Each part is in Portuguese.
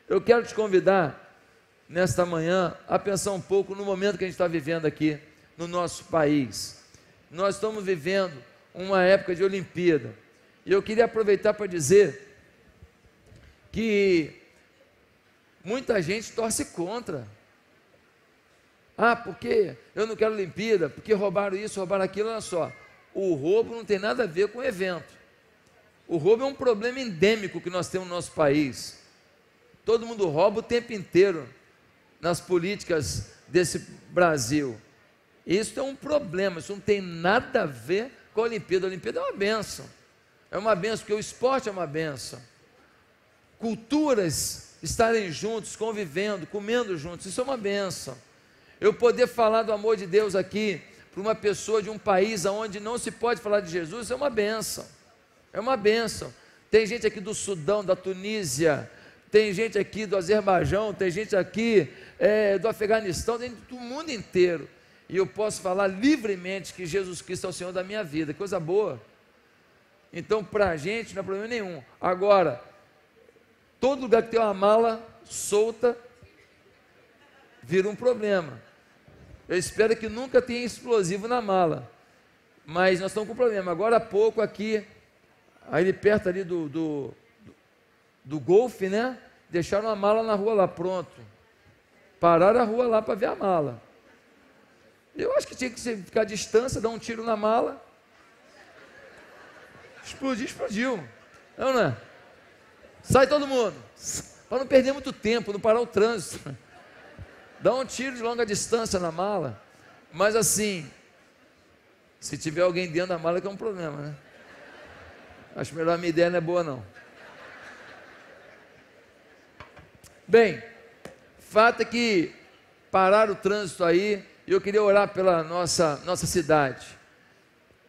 Eu quero te convidar, nesta manhã, a pensar um pouco no momento que a gente está vivendo aqui, no nosso país. Nós estamos vivendo uma época de Olimpíada, e eu queria aproveitar para dizer que muita gente torce contra. Porque eu não quero Olimpíada, porque roubaram isso, roubaram aquilo. Olha só, o roubo não tem nada a ver com o evento. O roubo é um problema endêmico que nós temos no nosso país. Todo mundo rouba o tempo inteiro nas políticas desse Brasil. Isso é um problema, isso não tem nada a ver com a Olimpíada. A Olimpíada é uma bênção. É uma bênção, porque o esporte é uma bênção. Culturas estarem juntos, convivendo, comendo juntos, isso é uma bênção. Eu poder falar do amor de Deus aqui para uma pessoa de um país onde não se pode falar de Jesus, é uma bênção. É uma bênção. Tem gente aqui do Sudão, da Tunísia, tem gente aqui do Azerbaijão, tem gente aqui do Afeganistão, tem do mundo inteiro. E eu posso falar livremente que Jesus Cristo é o Senhor da minha vida, coisa boa. Então, para a gente não é problema nenhum. Agora, todo lugar que tem uma mala solta, vira um problema. Eu espero que nunca tenha explosivo na mala, mas nós estamos com problema. Agora há pouco aqui, ali perto ali do golfe, né? Deixaram a mala na rua lá, pronto. Pararam a rua lá para ver a mala. Eu acho que tinha que ficar à distância, dar um tiro na mala. Explodiu. Não é? Sai todo mundo, para não perder muito tempo, não parar o trânsito. Dá um tiro de longa distância na mala. Mas assim, se tiver alguém dentro da mala, que é um problema, né? Acho melhor, a minha ideia não é boa não. Bem, fato é que pararam o trânsito aí, e eu queria orar pela nossa cidade.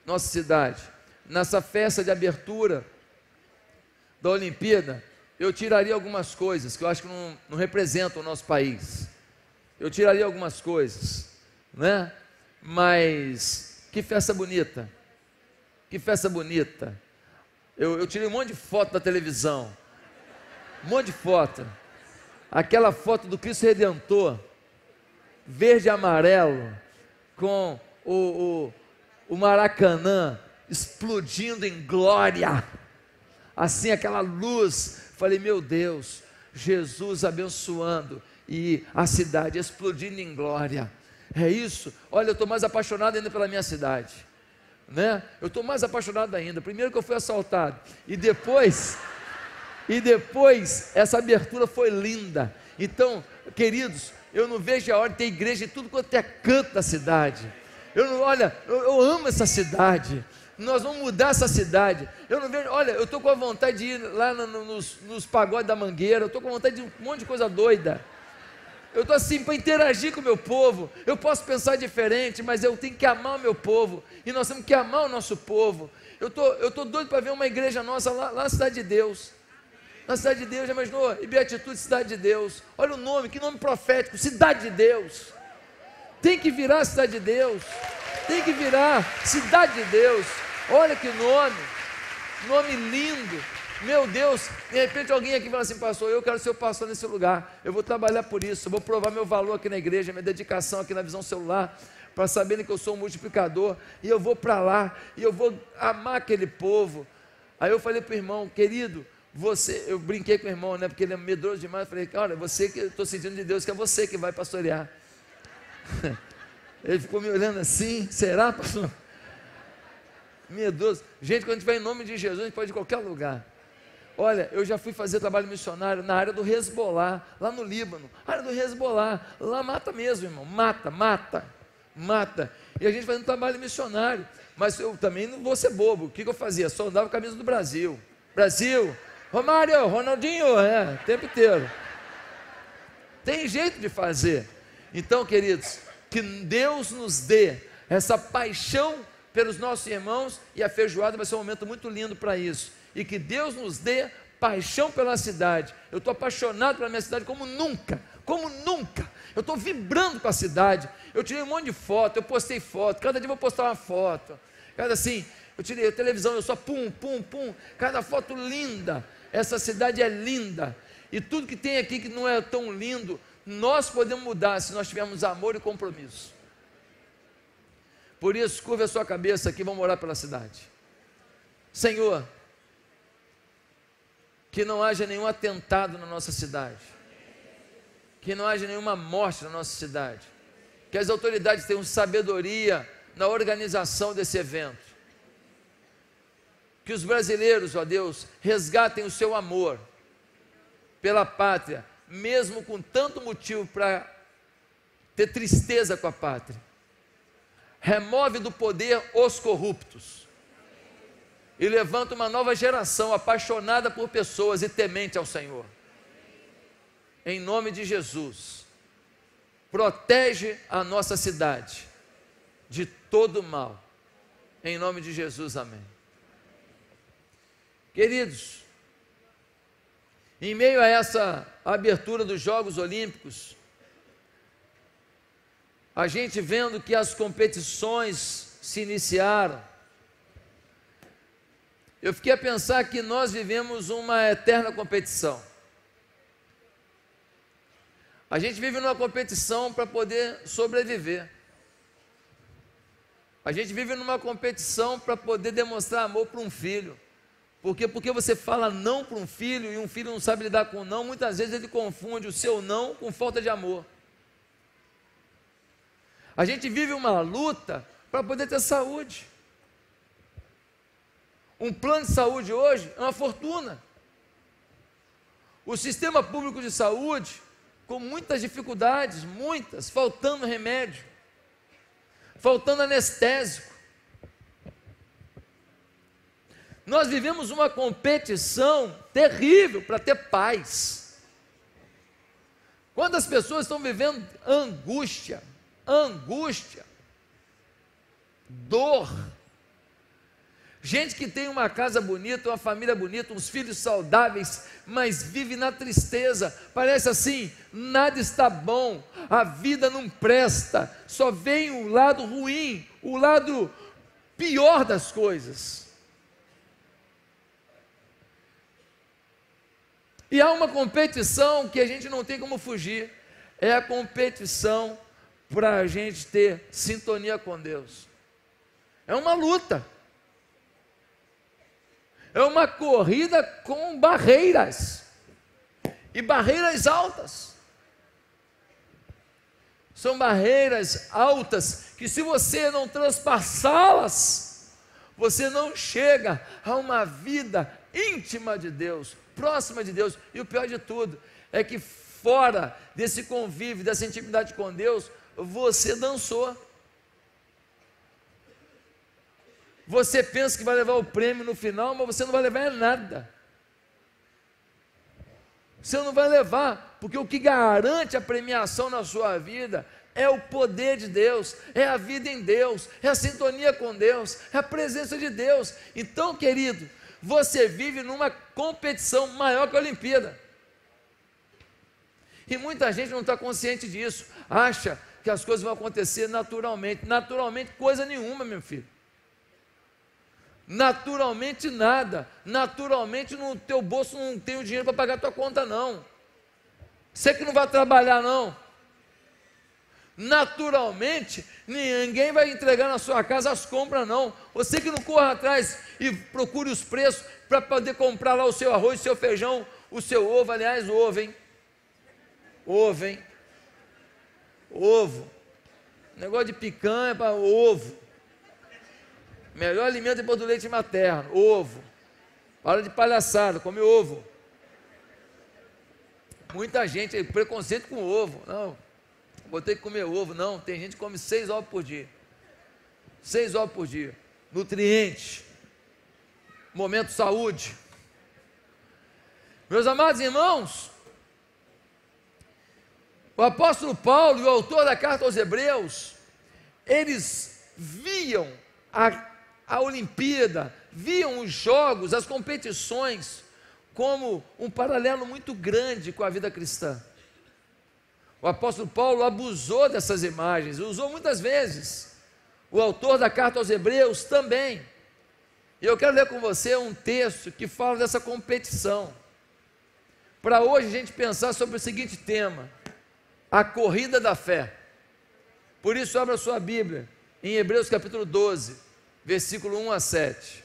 Nossa cidade. Nessa festa de abertura da Olimpíada, eu tiraria algumas coisas que eu acho que não representam o nosso país. Eu tiraria algumas coisas, né? Mas que festa bonita. Que festa bonita. Eu tirei um monte de foto da televisão. Um monte de foto. Aquela foto do Cristo Redentor, verde e amarelo, com o Maracanã explodindo em glória. Assim, aquela luz. Falei, meu Deus, Jesus abençoando e a cidade explodindo em glória. É isso. Olha, eu estou mais apaixonado ainda pela minha cidade, né? Eu estou mais apaixonado ainda. Primeiro que eu fui assaltado, e depois essa abertura foi linda. Então, queridos, eu não vejo a hora de ter igreja em tudo quanto é canto da cidade. Eu amo essa cidade. Nós vamos mudar essa cidade. Eu não vejo, olha, eu estou com a vontade de ir lá nos pagodes da Mangueira. Eu estou com vontade de um monte de coisa doida. Eu estou assim para interagir com o meu povo. Eu posso pensar diferente, mas eu tenho que amar o meu povo. E nós temos que amar o nosso povo. Eu estou doido para ver uma igreja nossa lá na Cidade de Deus. Na Cidade de Deus, já imaginou? E Beatitude, Cidade de Deus. Olha o nome, que nome profético, Cidade de Deus. Tem que virar Cidade de Deus. Tem que virar Cidade de Deus. Olha que nome lindo. Meu Deus, de repente alguém aqui fala assim, pastor, eu quero ser o pastor nesse lugar. Eu vou trabalhar por isso, eu vou provar meu valor aqui na igreja, minha dedicação aqui na Visão Celular, para saberem que eu sou um multiplicador, e eu vou para lá, e eu vou amar aquele povo. Aí eu falei para o irmão, querido, eu brinquei com o irmão, né, porque ele é medroso demais. Eu falei, cara, você que eu estou sentindo de Deus, que é você que vai pastorear. Ele ficou me olhando assim, será, pastor? Medroso. Gente, quando a gente vai em nome de Jesus, a gente pode ir em qualquer lugar. Olha, eu já fui fazer trabalho missionário na área do Hezbollah, lá no Líbano. Área do Hezbollah, lá mata mesmo, irmão, mata. E a gente fazendo trabalho missionário. Mas eu também não vou ser bobo. O que eu fazia? Só andava com a camisa do Brasil. Romário, Ronaldinho, o tempo inteiro. Tem jeito de fazer. Então, queridos, que Deus nos dê essa paixão pelos nossos irmãos, e a feijoada vai ser um momento muito lindo para isso. E que Deus nos dê paixão pela cidade. Eu estou apaixonado pela minha cidade como nunca. Eu estou vibrando com a cidade. Eu tirei um monte de foto, eu postei foto, cada dia eu vou postar uma foto. Eu tirei a televisão, eu só pum. Cada foto linda. Essa cidade é linda. e tudo que tem aqui que não é tão lindo, nós podemos mudar se nós tivermos amor e compromisso. Por isso, curva a sua cabeça aqui, vamos orar pela cidade. Senhor, que não haja nenhum atentado na nossa cidade, que não haja nenhuma morte na nossa cidade, que as autoridades tenham sabedoria na organização desse evento, que os brasileiros, ó Deus, resgatem o seu amor pela pátria, mesmo com tanto motivo para ter tristeza com a pátria. Remove do poder os corruptos e levanta uma nova geração apaixonada por pessoas e temente ao Senhor. Em nome de Jesus, protege a nossa cidade de todo mal. Em nome de Jesus, amém. Queridos, em meio a essa abertura dos Jogos Olímpicos, a gente vendo que as competições se iniciaram, eu fiquei a pensar que nós vivemos uma eterna competição. A gente vive numa competição para poder sobreviver. A gente vive numa competição para poder demonstrar amor para um filho. Porque você fala não para um filho e um filho não sabe lidar com não, muitas vezes ele confunde o seu não com falta de amor. A gente vive uma luta para poder ter saúde. Um plano de saúde hoje é uma fortuna. O sistema público de saúde, com muitas dificuldades, muitas, faltando remédio, faltando anestésico. Nós vivemos uma competição terrível para ter paz. Quantas pessoas estão vivendo angústia, dor. Gente que tem uma casa bonita, uma família bonita, uns filhos saudáveis, mas vive na tristeza, parece assim, nada está bom, a vida não presta, só vem o lado ruim, o lado pior das coisas. E há uma competição que a gente não tem como fugir, é a competição para a gente ter sintonia com Deus. É uma luta, é uma corrida com barreiras, e barreiras altas. São barreiras altas que, se você não transpassá-las, você não chega a uma vida íntima de Deus, próxima de Deus. E o pior de tudo é que fora desse convívio, dessa intimidade com Deus, você dançou. Você pensa que vai levar o prêmio no final, mas você não vai levar nada. Você não vai levar, porque o que garante a premiação na sua vida é o poder de Deus, é a vida em Deus, é a sintonia com Deus, é a presença de Deus. Então, querido, você vive numa competição maior que a Olimpíada. E muita gente não está consciente disso, acha que as coisas vão acontecer naturalmente. Naturalmente, coisa nenhuma, meu filho. Naturalmente nada. Naturalmente no teu bolso não tem o dinheiro para pagar a tua conta, não. Você que não vai trabalhar, não. Naturalmente ninguém vai entregar na sua casa as compras, não. Você que não corra atrás e procure os preços para poder comprar lá o seu arroz, o seu feijão, o seu ovo. Aliás, ovo, hein? Ovo. Negócio de picanha para ovo. Melhor alimento depois do leite materno, ovo. Para de palhaçada, come ovo. Muita gente, preconceito com ovo. Não, vou ter que comer ovo. Não, tem gente que come 6 ovos por dia. 6 ovos por dia. Nutrientes. Momento saúde. Meus amados irmãos, o apóstolo Paulo e o autor da carta aos Hebreus, eles viam a Olimpíada, viam os jogos, as competições, como um paralelo muito grande com a vida cristã. O apóstolo Paulo abusou dessas imagens, usou muitas vezes. O autor da carta aos Hebreus também. E eu quero ler com você um texto que fala dessa competição. para hoje a gente pensar sobre o seguinte tema: a corrida da fé. Por isso, abra sua Bíblia em Hebreus capítulo 12, versículo 1 a 7.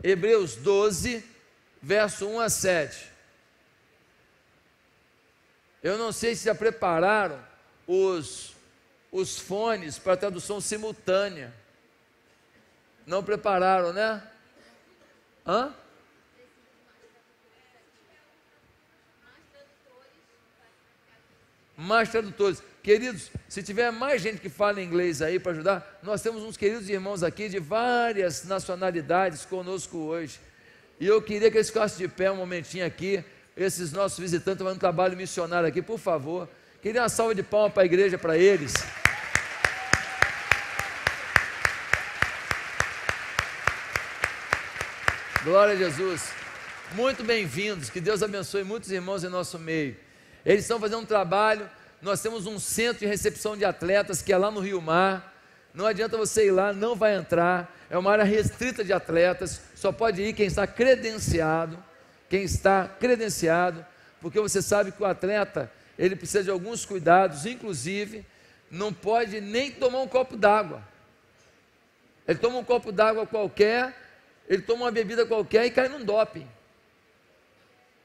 Hebreus 12, verso 1 a 7. Eu não sei se já prepararam os fones para tradução simultânea. Não prepararam, né? Hã? Mais tradutores. Queridos, se tiver mais gente que fala inglês aí para ajudar, nós temos uns queridos irmãos aqui de várias nacionalidades conosco hoje. E eu queria que eles ficassem de pé um momentinho aqui. Esses nossos visitantes fazendo um trabalho missionário aqui, por favor. Queria uma salva de palmas para a igreja, para eles. Glória a Jesus. Muito bem-vindos, que Deus abençoe muitos irmãos em nosso meio. Eles estão fazendo um trabalho. Nós temos um centro de recepção de atletas que é lá no Rio Mar. Não adianta você ir lá, não vai entrar. É uma área restrita de atletas. Só pode ir quem está credenciado. Quem está credenciado, porque você sabe que o atleta, ele precisa de alguns cuidados, inclusive, não pode nem tomar um copo d'água. Ele toma um copo d'água qualquer, ele toma uma bebida qualquer e cai num doping.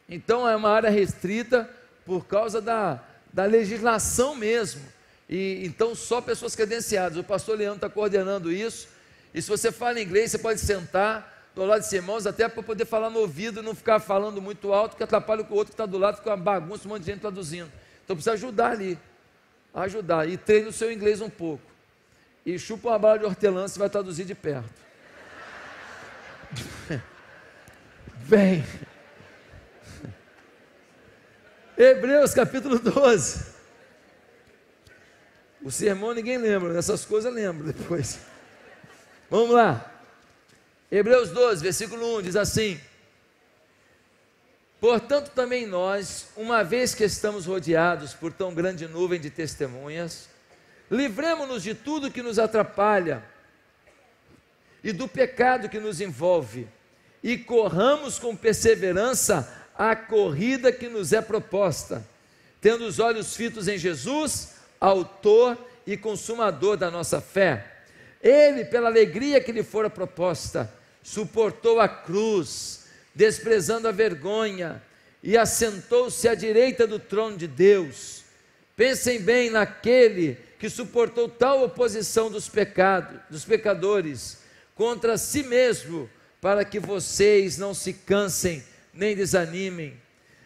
Então é uma área restrita por causa da legislação mesmo. E então só pessoas credenciadas. O pastor Leandro está coordenando isso. E se você fala inglês, você pode sentar do lado de irmãos, até para poder falar no ouvido e não ficar falando muito alto, que atrapalha com o outro que está do lado, fica uma bagunça, um monte de gente traduzindo. Então precisa ajudar ali, ajudar, e treine o seu inglês um pouco, e chupa uma bala de hortelã, você vai traduzir de perto. Bem, Hebreus capítulo 12, o sermão ninguém lembra, essas coisas eu lembro depois. Vamos lá. Hebreus 12, versículo 1, diz assim: portanto também nós, uma vez que estamos rodeados por tão grande nuvem de testemunhas, livremo-nos de tudo que nos atrapalha e do pecado que nos envolve, e corramos com perseverança a corrida que nos é proposta, tendo os olhos fitos em Jesus, autor e consumador da nossa fé. Ele, pela alegria que lhe fora proposta, suportou a cruz, desprezando a vergonha, e assentou-se à direita do trono de Deus. Pensem bem naquele que suportou tal oposição dos pecadores contra si mesmo, para que vocês não se cansem nem desanimem.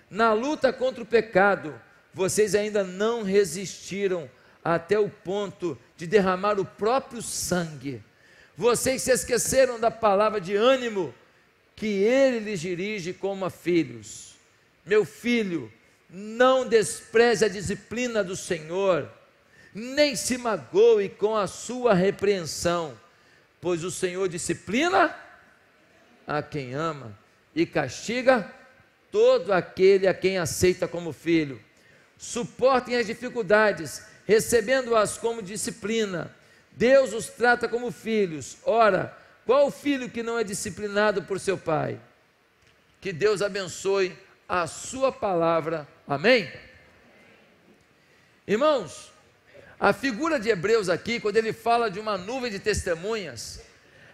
Na luta contra o pecado, vocês ainda não resistiram até o ponto de derramar o próprio sangue. Vocês se esqueceram da palavra de ânimo que ele lhes dirige como a filhos. Meu filho, não despreze a disciplina do Senhor, nem se magoe com a sua repreensão, pois o Senhor disciplina a quem ama e castiga todo aquele a quem aceita como filho. Suportem as dificuldades, recebendo-as como disciplina. Deus os trata como filhos. Ora, qual filho que não é disciplinado por seu pai? Que Deus abençoe a sua palavra. Amém? Irmãos, a figura de Hebreus aqui, quando ele fala de uma nuvem de testemunhas,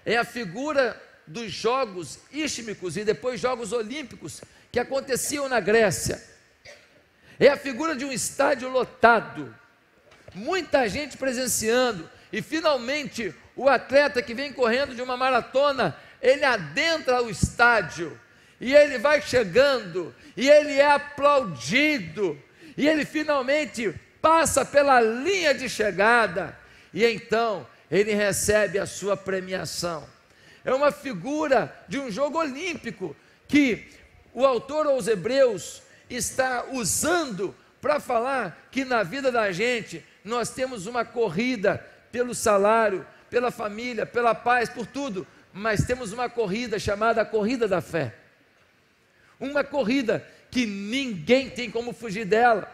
é a figura dos jogos istmicos e depois jogos olímpicos que aconteciam na Grécia. É a figura de um estádio lotado, muita gente presenciando, e finalmente o atleta que vem correndo de uma maratona, ele adentra o estádio, e ele vai chegando, e ele é aplaudido, e ele finalmente passa pela linha de chegada, e então ele recebe a sua premiação. É uma figura de um jogo olímpico, que o autor aos Hebreus está usando para falar que na vida da gente, nós temos uma corrida pelo salário, pela família, pela paz, por tudo, mas temos uma corrida chamada a corrida da fé. Uma corrida que ninguém tem como fugir dela.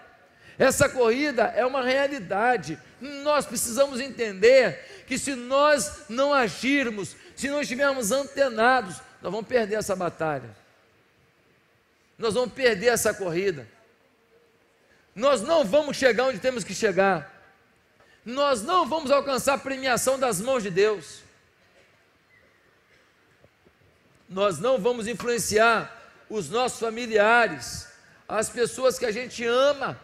Essa corrida é uma realidade. Nós precisamos entender que se nós não agirmos, se não estivermos antenados, nós vamos perder essa batalha, nós vamos perder essa corrida, nós não vamos chegar onde temos que chegar, nós não vamos alcançar a premiação das mãos de Deus, nós não vamos influenciar os nossos familiares, as pessoas que a gente ama,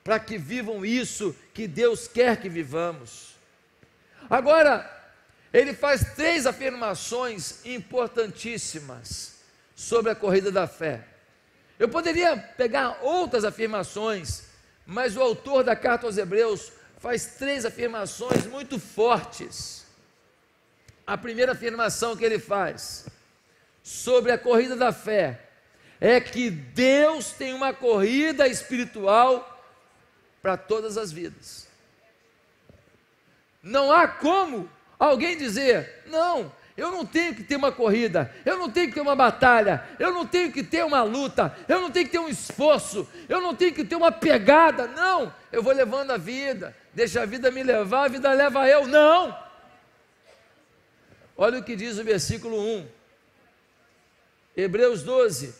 para que vivam isso que Deus quer que vivamos. Agora, ele faz 3 afirmações importantíssimas sobre a corrida da fé. Eu poderia pegar outras afirmações, mas o autor da carta aos Hebreus faz 3 afirmações muito fortes. A primeira afirmação que ele faz sobre a corrida da fé é que Deus tem uma corrida espiritual para todas as vidas. Não há como alguém dizer, não, eu não tenho que ter uma corrida, eu não tenho que ter uma batalha, eu não tenho que ter uma luta, eu não tenho que ter um esforço, eu não tenho que ter uma pegada, não, eu vou levando a vida, deixa a vida me levar, a vida leva eu, não. Olha o que diz o versículo 1, Hebreus 12,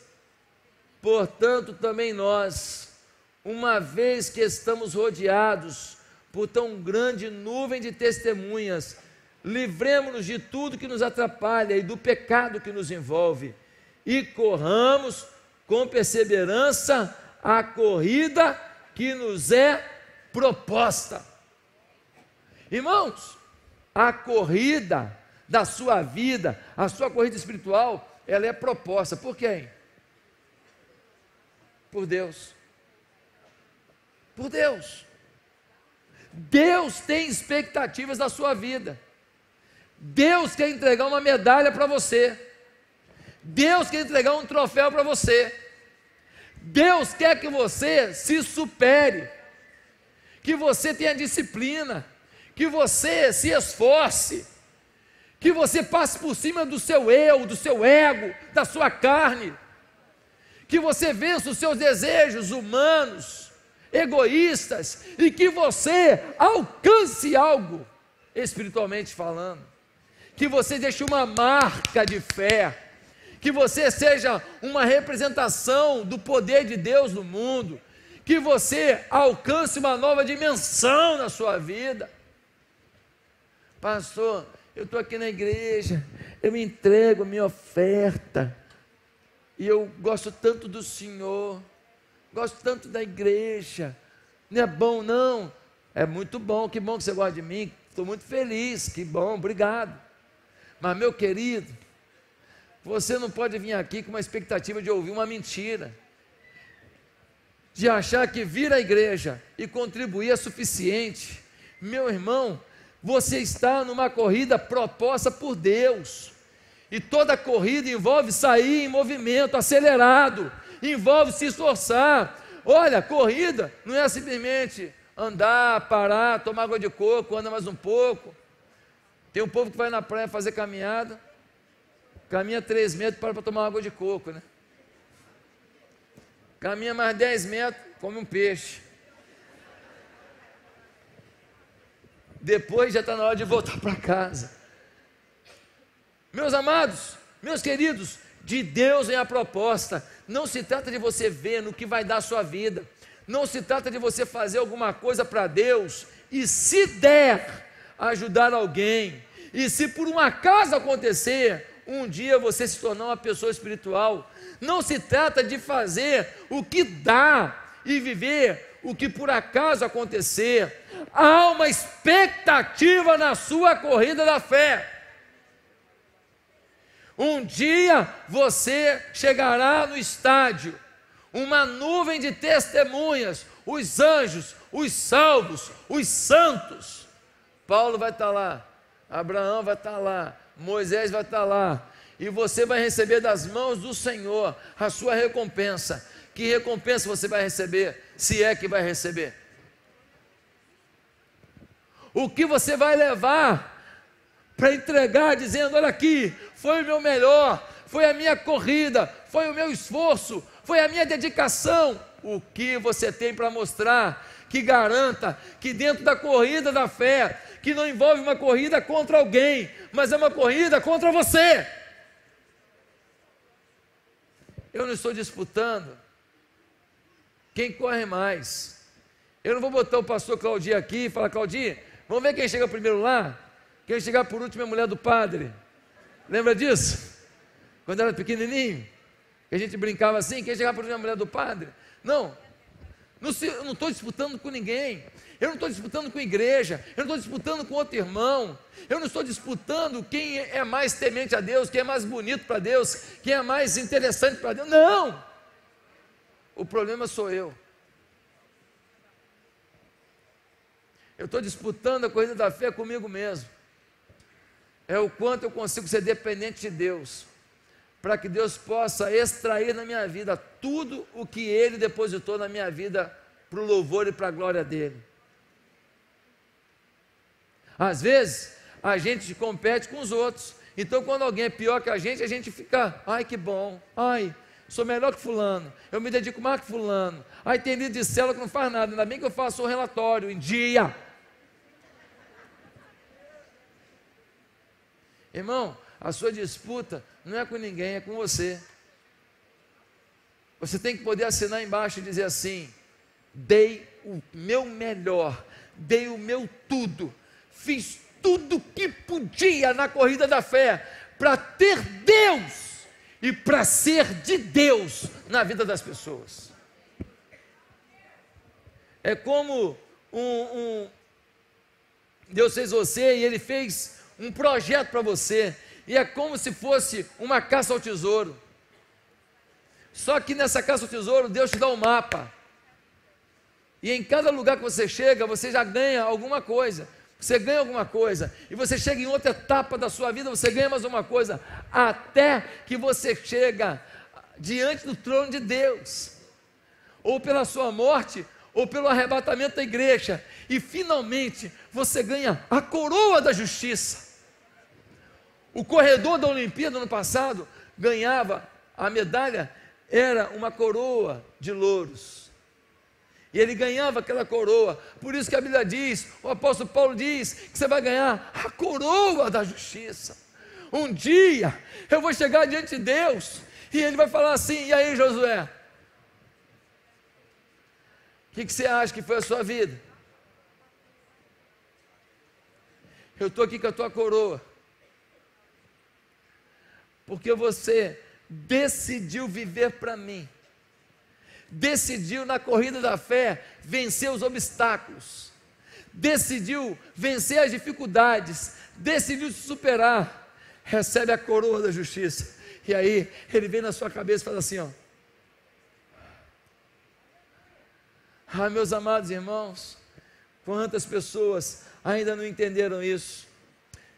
portanto também nós, uma vez que estamos rodeados por tão grande nuvem de testemunhas, livremo-nos de tudo que nos atrapalha e do pecado que nos envolve, e corramos com perseverança a corrida que nos é proposta. Irmãos, a corrida da sua vida, a sua corrida espiritual, ela é proposta por quem? Por Deus. Por Deus. Deus tem expectativas da sua vida. Deus quer entregar uma medalha para você. Deus quer entregar um troféu para você. Deus quer que você se supere, que você tenha disciplina, que você se esforce, que você passe por cima do seu eu, do seu ego, da sua carne, que você vença os seus desejos humanos, egoístas, e que você alcance algo, espiritualmente falando, que você deixe uma marca de fé, que você seja uma representação do poder de Deus no mundo, que você alcance uma nova dimensão na sua vida. Pastor, eu estou aqui na igreja, eu me entrego a minha oferta, e eu gosto tanto do Senhor, gosto tanto da igreja, não é bom não? É muito bom, que bom que você gosta de mim, estou muito feliz, que bom, obrigado. Mas meu querido, você não pode vir aqui com uma expectativa de ouvir uma mentira, de achar que vir à igreja e contribuir é suficiente. Meu irmão, você está numa corrida proposta por Deus, e toda corrida envolve sair em movimento acelerado, envolve se esforçar. Olha, corrida não é simplesmente andar, parar, tomar água de coco, anda mais um pouco. Tem um povo que vai na praia fazer caminhada, caminha 3 metros, para tomar água de coco, né? Caminha mais 10 metros, come um peixe. Depois já está na hora de voltar para casa. Meus amados, meus queridos, de Deus vem a proposta. Não se trata de você ver no que vai dar a sua vida, não se trata de você fazer alguma coisa para Deus, e se der, ajudar alguém, e se por um acaso acontecer, um dia você se tornar uma pessoa espiritual. Não se trata de fazer o que dá e viver o que por acaso acontecer. Há uma expectativa na sua corrida da fé. Um dia você chegará no estádio, uma nuvem de testemunhas, os anjos, os salvos, os santos. Paulo vai estar lá, Abraão vai estar lá, Moisés vai estar lá, e você vai receber das mãos do Senhor a sua recompensa. Que recompensa você vai receber, se é que vai receber? O que você vai levar para entregar, dizendo: olha aqui, foi o meu melhor, foi a minha corrida, foi o meu esforço, foi a minha dedicação. O que você tem para mostrar que garanta que dentro da corrida da fé, que não envolve uma corrida contra alguém, mas é uma corrida contra você, Eu não estou disputando quem corre mais. Eu não vou botar o pastor Claudio aqui e falar: Claudio, vamos ver quem chega primeiro lá? Quem chegar por último é a mulher do padre. Lembra disso? Quando era pequenininho, que a gente brincava assim: quem chegar por último é a mulher do padre. Não, eu não estou disputando com ninguém. Eu não estou disputando com a igreja, eu não estou disputando com outro irmão, eu não estou disputando quem é mais temente a Deus, quem é mais bonito para Deus, quem é mais interessante para Deus. Não! O problema sou eu. Eu estou disputando a corrida da fé comigo mesmo. É o quanto eu consigo ser dependente de Deus, para que Deus possa extrair na minha vida tudo o que Ele depositou na minha vida, para o louvor e para a glória dEle. Às vezes, a gente compete com os outros, então quando alguém é pior que a gente fica: ai que bom, ai, sou melhor que fulano, eu me dedico mais que fulano, ai tem líder de célula que não faz nada, ainda bem que eu faço um relatório em dia. Irmão, a sua disputa não é com ninguém, é com você. Você tem que poder assinar embaixo e dizer assim: dei o meu melhor, dei o meu tudo, fiz tudo o que podia na corrida da fé, para ter Deus e para ser de Deus na vida das pessoas. É como Deus fez você e Ele fez um projeto para você, e é como se fosse uma caça ao tesouro. Só que nessa caça ao tesouro, Deus te dá um mapa, e em cada lugar que você chega, você já ganha alguma coisa. Você ganha alguma coisa, e você chega em outra etapa da sua vida, você ganha mais uma coisa, até que você chega diante do trono de Deus, ou pela sua morte, ou pelo arrebatamento da igreja, e finalmente você ganha a coroa da justiça. O corredor da Olimpíada no passado ganhava a medalha, era uma coroa de louros, e ele ganhava aquela coroa. Por isso que a Bíblia diz, o apóstolo Paulo diz, que você vai ganhar a coroa da justiça. Um dia eu vou chegar diante de Deus, e Ele vai falar assim: e aí, Josué, o que você acha que foi a sua vida? Eu estou aqui com a tua coroa, porque você decidiu viver para mim, decidiu na corrida da fé vencer os obstáculos, decidiu vencer as dificuldades, decidiu se superar, recebe a coroa da justiça. E aí Ele vem na sua cabeça e fala assim: ó, ah, meus amados irmãos, quantas pessoas ainda não entenderam isso?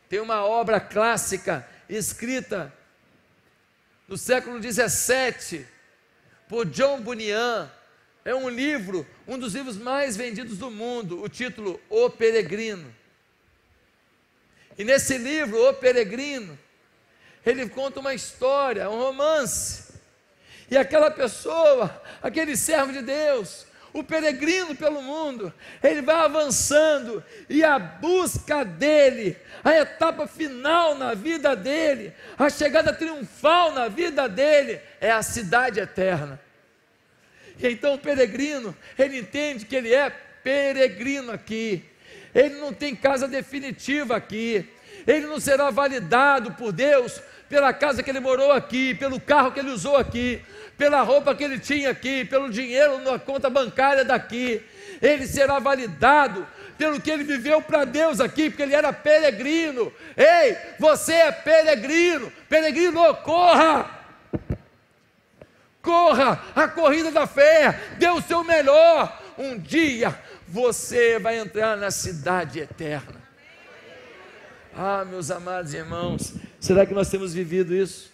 Tem uma obra clássica escrita no século 17 por John Bunyan. É um livro, um dos livros mais vendidos do mundo, o título O Peregrino. E nesse livro, O Peregrino, ele conta uma história, um romance, e aquela pessoa, aquele servo de Deus, o peregrino pelo mundo, ele vai avançando, e a busca dele, a etapa final na vida dele, a chegada triunfal na vida dele, é a cidade eterna. E então o peregrino, ele entende que ele é peregrino aqui, ele não tem casa definitiva aqui, ele não será validado por Deus pela casa que ele morou aqui, pelo carro que ele usou aqui, pela roupa que ele tinha aqui, pelo dinheiro na conta bancária daqui. Ele será validado pelo que ele viveu para Deus aqui, porque ele era peregrino. Ei, você é peregrino, peregrino, corra! Corra a corrida da fé, dê o seu melhor. Um dia você vai entrar na cidade eterna. Ah, meus amados irmãos, será que nós temos vivido isso?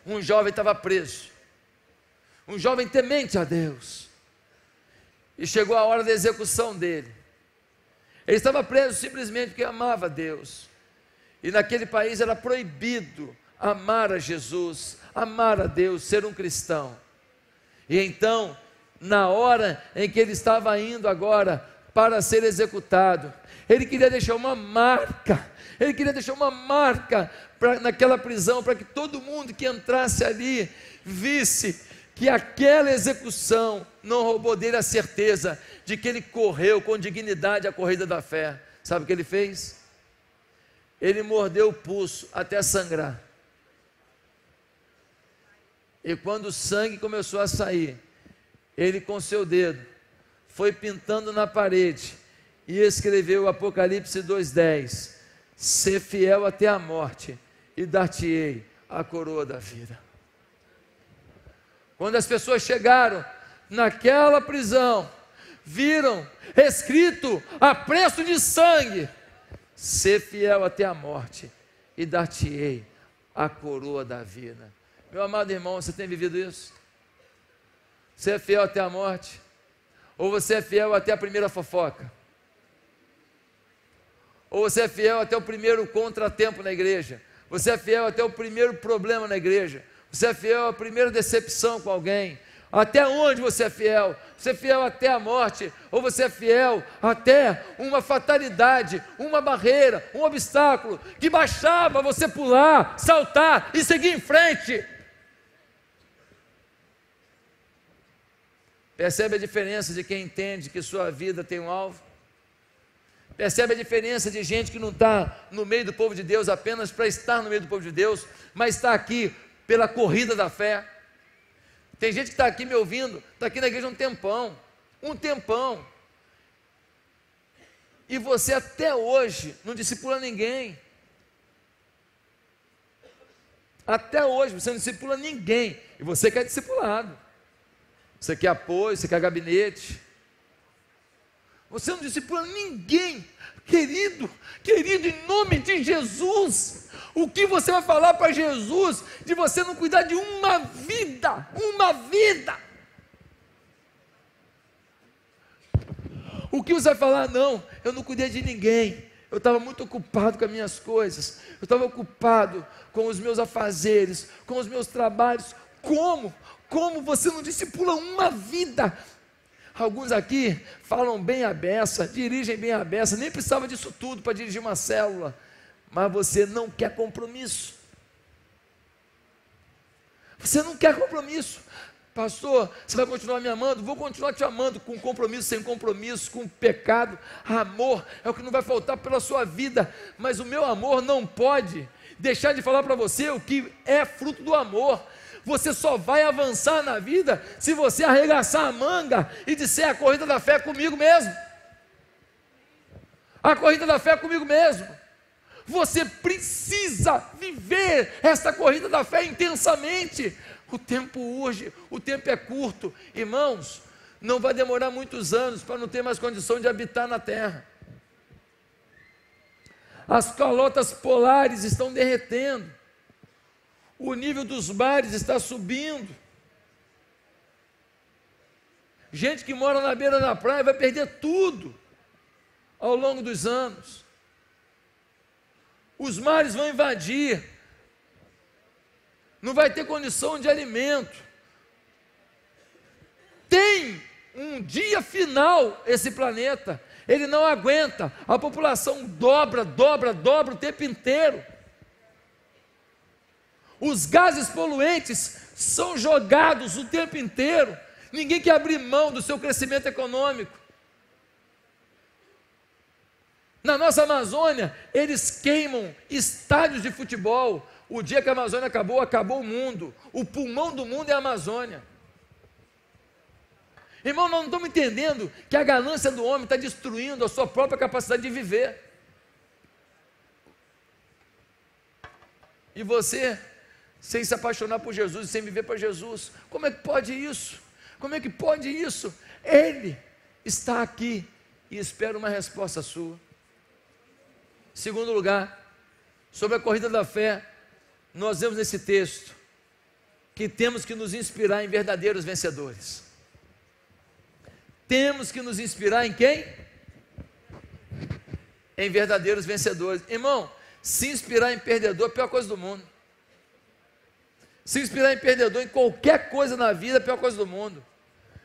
Um jovem estava preso, um jovem temente a Deus, e chegou a hora da execução dele. Ele estava preso simplesmente porque amava a Deus, e naquele país era proibido amar a Jesus, amar a Deus, ser um cristão. E então, na hora em que ele estava indo agora para ser executado, ele queria deixar uma marca, ele queria deixar uma marca naquela prisão, para que todo mundo que entrasse ali visse que aquela execução não roubou dele a certeza de que ele correu com dignidade a corrida da fé. Sabe o que ele fez? Ele mordeu o pulso até sangrar. E quando o sangue começou a sair, ele com seu dedo foi pintando na parede e escreveu o Apocalipse 2:10: ser fiel até a morte e dar-te-ei a coroa da vida. Quando as pessoas chegaram naquela prisão, viram escrito a preço de sangue: ser fiel até a morte e dar-te-ei a coroa da vida. Meu amado irmão, você tem vivido isso? Você é fiel até a morte? Ou você é fiel até a primeira fofoca? Ou você é fiel até o primeiro contratempo na igreja? Você é fiel até o primeiro problema na igreja? Você é fiel à primeira decepção com alguém? Até onde você é fiel? Você é fiel até a morte? Ou você é fiel até uma fatalidade, uma barreira, um obstáculo que baixava você pular, saltar e seguir em frente? Percebe a diferença de quem entende que sua vida tem um alvo? Percebe a diferença de gente que não está no meio do povo de Deus apenas para estar no meio do povo de Deus, mas está aqui pela corrida da fé? Tem gente que está aqui me ouvindo, está aqui na igreja um tempão, e você até hoje não discipula ninguém. Até hoje você não discipula ninguém, e você quer discipulado. Você quer apoio, você quer gabinete. Você não discipula ninguém. Querido, em nome de Jesus, o que você vai falar para Jesus de você não cuidar de uma vida? O que você vai falar? Não, eu não cuidei de ninguém. Eu estava muito ocupado com as minhas coisas. Eu estava ocupado com os meus afazeres, com os meus trabalhos. Como você não discipula uma vida? Alguns aqui falam bem a beça, dirigem bem a beça, nem precisava disso tudo para dirigir uma célula, mas você não quer compromisso. Você não quer compromisso. Pastor, você vai continuar me amando? Vou continuar te amando, com compromisso, sem compromisso, com pecado. Amor é o que não vai faltar pela sua vida, mas o meu amor não pode deixar de falar para você o que é fruto do amor. Você só vai avançar na vida se você arregaçar a manga e disser: a corrida da fé é comigo mesmo. A corrida da fé é comigo mesmo. Você precisa viver essa corrida da fé intensamente. O tempo urge, o tempo é curto. Irmãos, não vai demorar muitos anos para não ter mais condição de habitar na terra. As calotas polares estão derretendo. O nível dos mares está subindo. Gente que mora na beira da praia vai perder tudo ao longo dos anos. Os mares vão invadir. Não vai ter condição de alimento. Tem um dia final esse planeta. Ele não aguenta. A população dobra o tempo inteiro. Os gases poluentes são jogados o tempo inteiro. Ninguém quer abrir mão do seu crescimento econômico. Na nossa Amazônia, eles queimam estádios de futebol. O dia que a Amazônia acabou, acabou o mundo. O pulmão do mundo é a Amazônia. Irmão, nós não estamos entendendo que a ganância do homem está destruindo a sua própria capacidade de viver. E você, sem se apaixonar por Jesus e sem viver para Jesus, como é que pode isso? Como é que pode isso? Ele está aqui e espera uma resposta sua. Segundo lugar, sobre a corrida da fé, nós vemos nesse texto que temos que nos inspirar em verdadeiros vencedores. Temos que nos inspirar em quem? Em verdadeiros vencedores. Irmão, se inspirar em perdedor é a pior coisa do mundo. Se inspirar em perdedor em qualquer coisa na vida é a pior coisa do mundo.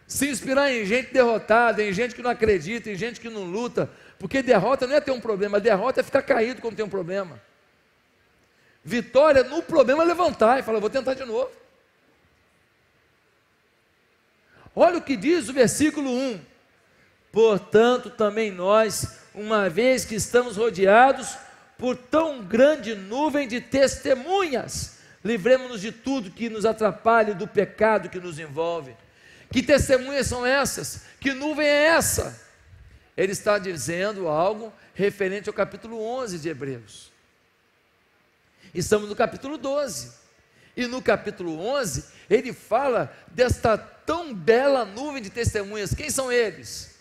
Se inspirar em gente derrotada, em gente que não acredita, em gente que não luta, porque derrota não é ter um problema, derrota é ficar caído quando tem um problema. Vitória no problema é levantar e falar, vou tentar de novo. Olha o que diz o versículo 1. Portanto, também nós, uma vez que estamos rodeados por tão grande nuvem de testemunhas, livremos-nos de tudo que nos atrapalha, do pecado que nos envolve. Que testemunhas são essas? Que nuvem é essa? Ele está dizendo algo referente ao capítulo 11 de Hebreus. Estamos no capítulo 12. E no capítulo 11, ele fala desta tão bela nuvem de testemunhas. Quem são eles?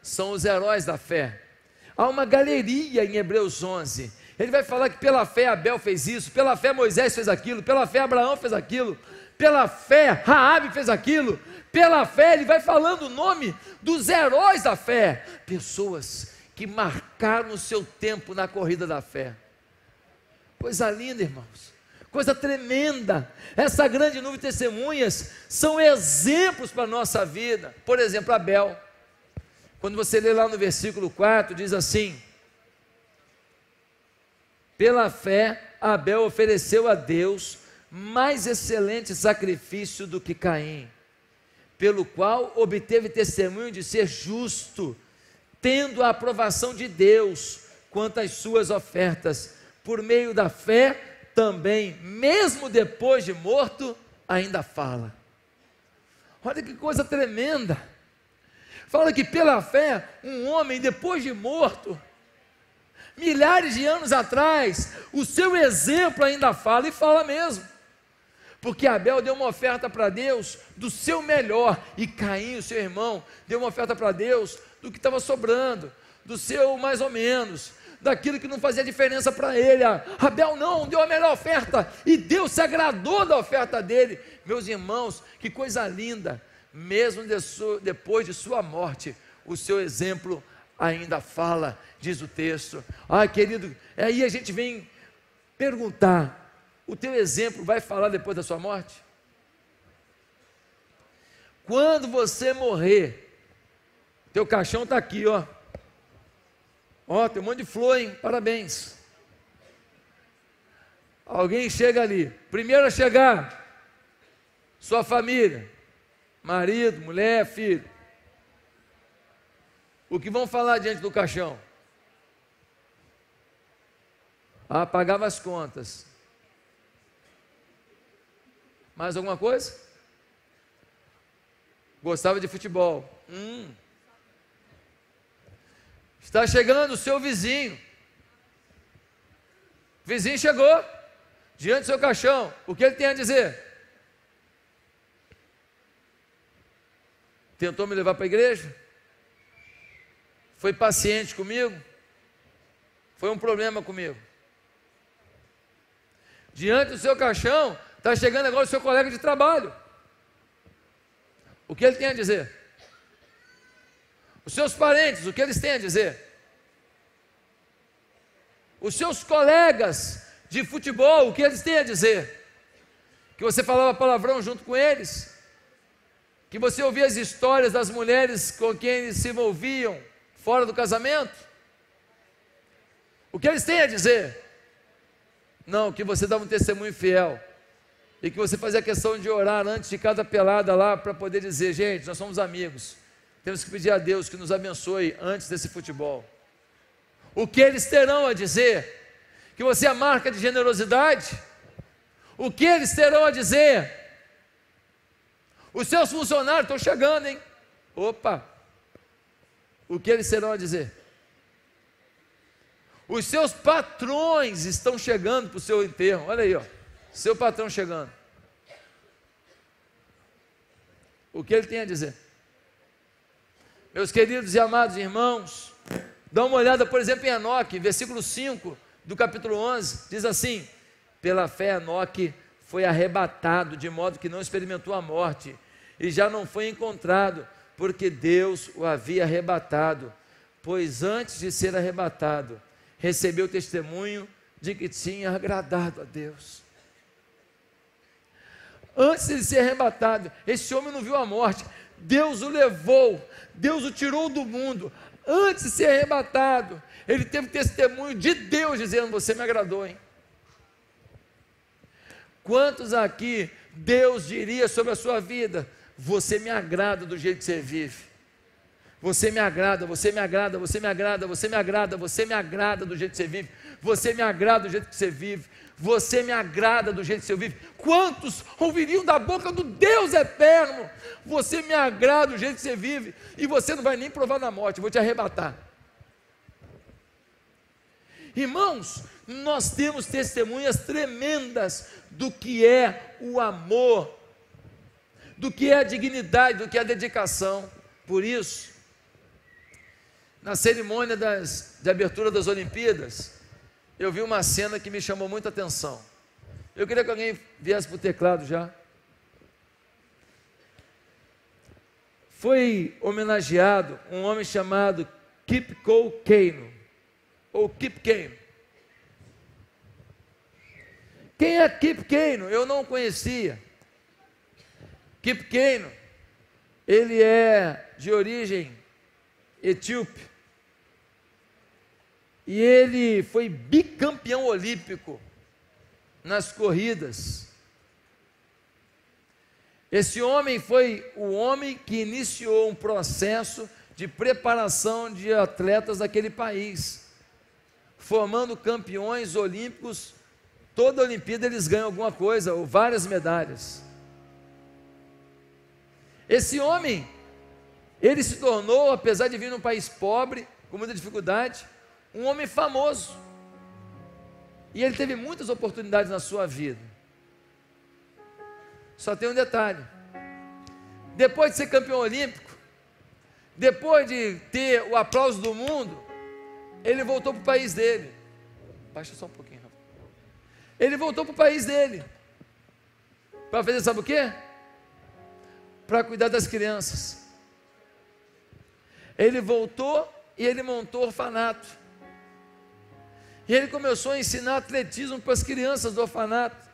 São os heróis da fé. Há uma galeria em Hebreus 11. Ele vai falar que pela fé Abel fez isso, pela fé Moisés fez aquilo, pela fé Abraão fez aquilo, pela fé Raabe fez aquilo, pela fé ele vai falando o nome dos heróis da fé, pessoas que marcaram o seu tempo na corrida da fé. Coisa linda, irmãos, coisa tremenda. Essa grande nuvem de testemunhas são exemplos para a nossa vida. Por exemplo, Abel. Quando você lê lá no versículo 4, diz assim: pela fé, Abel ofereceu a Deus mais excelente sacrifício do que Caim, pelo qual obteve testemunho de ser justo, tendo a aprovação de Deus quanto às suas ofertas. Por meio da fé, também, mesmo depois de morto, ainda fala. Olha que coisa tremenda. Fala que pela fé, um homem depois de morto, milhares de anos atrás, o seu exemplo ainda fala, e fala mesmo, porque Abel deu uma oferta para Deus do seu melhor, e Caim, o seu irmão, deu uma oferta para Deus do que estava sobrando, do seu mais ou menos, daquilo que não fazia diferença para ele. Abel não, deu a melhor oferta, e Deus se agradou da oferta dele. Meus irmãos, que coisa linda, mesmo depois de sua morte, o seu exemplo ainda fala, diz o texto. Querido, aí a gente vem perguntar, o teu exemplo vai falar depois da sua morte? Quando você morrer, teu caixão está aqui, ó, tem um monte de flor, hein? Parabéns. Alguém chega ali, primeiro a chegar, sua família, marido, mulher, filho. O que vão falar diante do caixão? Pagava as contas. Mais alguma coisa? Gostava de futebol. Está chegando o seu vizinho. O vizinho chegou diante do seu caixão. O que ele tem a dizer? Tentou me levar para a igreja? Foi paciente comigo? Foi um problema comigo? Diante do seu caixão, está chegando agora o seu colega de trabalho. O que ele tem a dizer? Os seus parentes, o que eles têm a dizer? Os seus colegas de futebol, o que eles têm a dizer? Que você falava palavrão junto com eles? Que você ouvia as histórias das mulheres com quem eles se envolviam fora do casamento? O que eles têm a dizer? Não, que você dava um testemunho fiel, e que você fazia questão de orar antes de cada pelada lá, para poder dizer, gente, nós somos amigos, temos que pedir a Deus que nos abençoe antes desse futebol. O que eles terão a dizer? Que você é marca de generosidade? O que eles terão a dizer? Os seus funcionários estão chegando, hein? Opa! O que eles terão a dizer? Os seus patrões estão chegando para o seu enterro. Olha aí, ó, seu patrão chegando. O que ele tem a dizer? Meus queridos e amados irmãos, dá uma olhada, por exemplo, em Enoque, versículo 5 do capítulo 11, diz assim: pela fé Enoque foi arrebatado, de modo que não experimentou a morte, e já não foi encontrado, porque Deus o havia arrebatado, pois antes de ser arrebatado, recebeu testemunho de que tinha agradado a Deus. Antes de ser arrebatado, esse homem não viu a morte, Deus o levou, Deus o tirou do mundo. Antes de ser arrebatado, ele teve testemunho de Deus dizendo: você me agradou, hein? Quantos aqui Deus diria sobre a sua vida: você me agrada do jeito que você vive, você me agrada, você me agrada, você me agrada, você me agrada, você me agrada do jeito que você vive, você me agrada do jeito que você vive, você me agrada do jeito que você vive. Quantos ouviriam da boca do Deus eterno: você me agrada do jeito que você vive, e você não vai nem provar na morte, eu vou te arrebatar. Irmãos, nós temos testemunhas tremendas do que é o amor, do que é a dignidade, do que é a dedicação. Por isso, na cerimônia de abertura das Olimpíadas, eu vi uma cena que me chamou muita atenção. Eu queria que alguém viesse para o teclado já. Foi homenageado um homem chamado Kip Keino, ou Kip Keino. Quem é Kip Keino? Eu não conhecia. Kip Keino, ele é de origem etíope, e ele foi bicampeão olímpico nas corridas. Esse homem foi o homem que iniciou um processo de preparação de atletas daquele país, formando campeões olímpicos. Toda Olimpíada eles ganham alguma coisa, ou várias medalhas. Esse homem, ele se tornou, apesar de vir num país pobre, com muita dificuldade, um homem famoso. E ele teve muitas oportunidades na sua vida. Só tem um detalhe: depois de ser campeão olímpico, depois de ter o aplauso do mundo, ele voltou para o país dele. Baixa só um pouquinho, Rafa. Ele voltou para o país dele, para fazer, sabe o quê? Para cuidar das crianças. Ele voltou e ele montou orfanato. E ele começou a ensinar atletismo para as crianças do orfanato.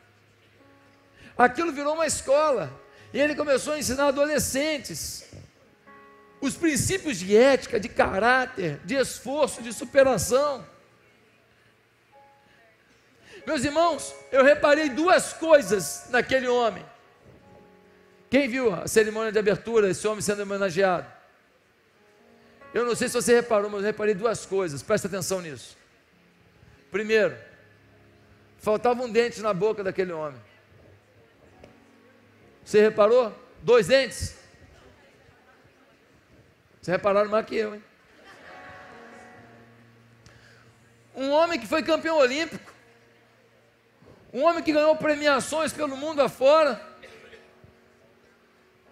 Aquilo virou uma escola. E ele começou a ensinar adolescentes os princípios de ética, de caráter, de esforço, de superação. Meus irmãos, eu reparei duas coisas naquele homem. Quem viu a cerimônia de abertura, esse homem sendo homenageado? Eu não sei se você reparou, mas eu reparei duas coisas, presta atenção nisso. Primeiro, faltava um dente na boca daquele homem. Você reparou? 2 dentes? Vocês repararam mais que eu, hein? Um homem que foi campeão olímpico, um homem que ganhou premiações pelo mundo afora,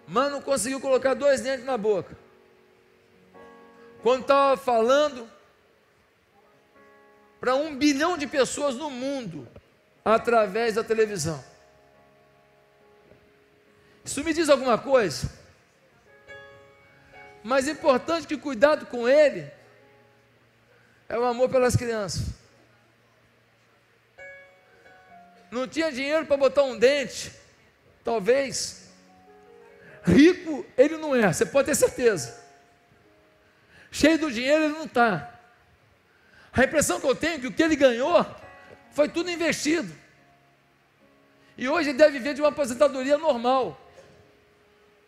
mas não conseguiu colocar 2 dentes na boca. Quando estava falando para 1 bilhão de pessoas no mundo, através da televisão. Isso me diz alguma coisa? Mais importante que cuidado com ele é o amor pelas crianças. Não tinha dinheiro para botar um dente, talvez. Rico ele não é, você pode ter certeza. Cheio do dinheiro ele não está. A impressão que eu tenho é que o que ele ganhou foi tudo investido. E hoje ele deve viver de uma aposentadoria normal,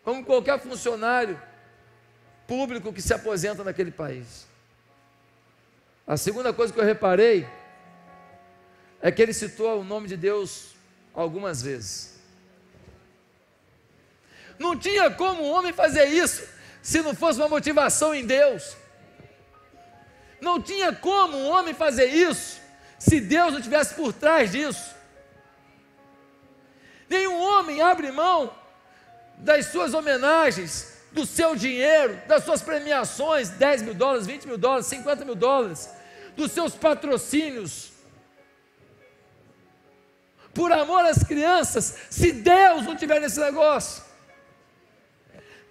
como qualquer funcionário público que se aposenta naquele país. A segunda coisa que eu reparei é que ele citou o nome de Deus algumas vezes. Não tinha como um homem fazer isso se não fosse uma motivação em Deus. Não tinha como um homem fazer isso se Deus não estivesse por trás disso. Nenhum homem abre mão das suas homenagens, do seu dinheiro, das suas premiações, $10 mil, $20 mil, $50 mil, dos seus patrocínios, por amor às crianças, se Deus não tiver nesse negócio.